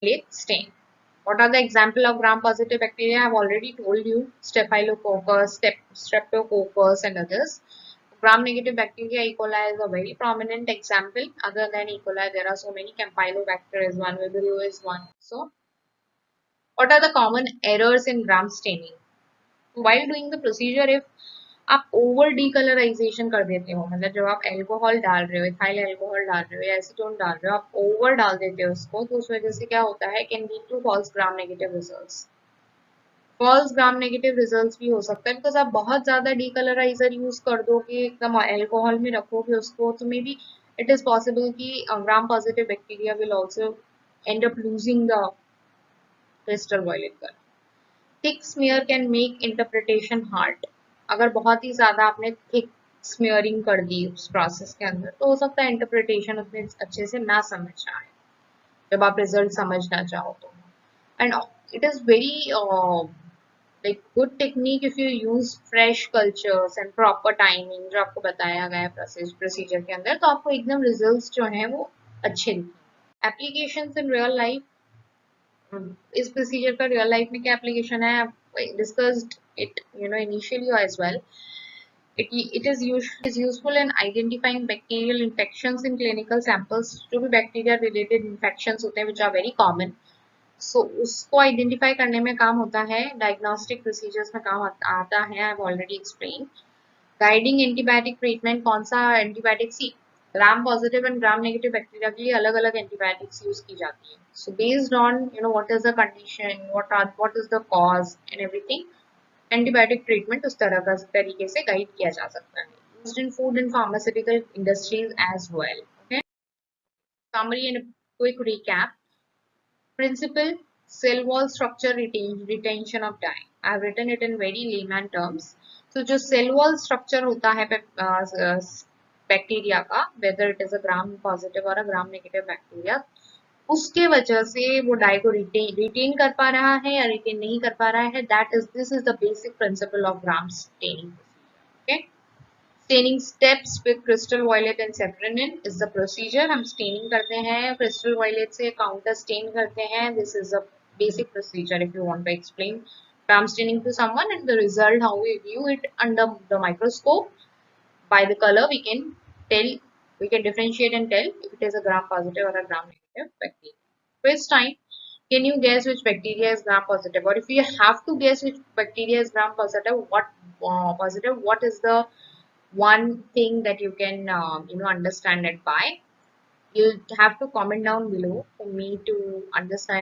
stain. What are the example of gram-positive bacteria? I have already told you: Staphylococcus, Streptococcus, and others. Gram-negative bacteria, E. coli is a very prominent example. Other than E. coli, there are so many. Campylobacter is one, Vibrio is one. So, what are the common errors in gram staining? While doing the procedure, if आप over decolourisation कर देते हो, मतलब जब आप alcohol डाल रहे हो, इथाइल एल्कोहल डाल रहे हो या एसीटोन डाल रहे हो, आप ओवर डाल देते हो उसको, तो उस वजह से क्या होता है, can lead to false gram negative results. False gram negative results भी हो सकता है बिकॉज आप बहुत ज्यादा डीकलराइजर यूज कर दो कि एकदम एल्कोहल में रखोगे उसको, तो maybe it is possible कि gram positive bacteria will also end up losing the crystal violet colour. Thick smear can make interpretation hard. अगर बहुत ही ज्यादा आपने थिक स्मीयरिंग कर दी उस प्रोसेस के अंदर, तो हो सकता है इंटरप्रिटेशन उसमें अच्छे से ना समझ आए जब आप रिजल्ट समझना चाहो तो। And it is very like good technique if you use fresh cultures and proper timing जो आपको बताया गया है प्रोसीजर के अंदर, तो आपको एकदम रिजल्ट्स जो हैं वो अच्छे दिखेंगे। एप्लीकेशंस इन रियल लाइफ, इस प्रोसीजर का रियल लाइफ में क्या एप्लीकेशन है, discussed it initially as well. It is useful in identifying bacterial infections in clinical samples. जो भी बैक्टीरिया रिलेटेड इन्फेक्शंस होते हैं which are very common, so उसको आइडेंटिफाई करने में काम होता है, डायग्नोस्टिक प्रोसीजर्स में काम आता है, I have already explain. Guiding antibiotic treatment, कौन सा antibiotic, see gram positive and gram negative bacteria के लिए अलग अलग एंटीबायोटिक्स यूज की जाती है। So based on what is the condition, what is the cause and everything, antibiotic treatment उस तरह का तरीके से गाइड किया जा सकता है। Used in food and pharmaceutical industries as well. Okay, summary and a quick recap. Principle: cell wall structure retention of dye. I have written it in very layman terms. So जो cell wall structure होता है bacteria का, whether it is a gram positive or a gram negative bacteria, उसके वजह से वो die को retain कर पा रहा है या रिटेन नहीं कर पा रहा है, this is the basic principle of gram staining. Okay, staining steps with crystal violet and safranin is the procedure. हम स्टेनिंग करते हैं क्रिस्टल वॉयलेट से, काउंटर स्टेन करते हैं। This is the basic procedure if you want to explain gram staining to someone, and the result, how we view it under the microscope. By the color we can tell, we can differentiate and tell if it is a gram positive or a gram negative bacteria. First time, can you guess which bacteria is gram positive? Or if you have to guess which bacteria is gram positive, what is the one thing that you can understand it by? You have to comment down below for me to understand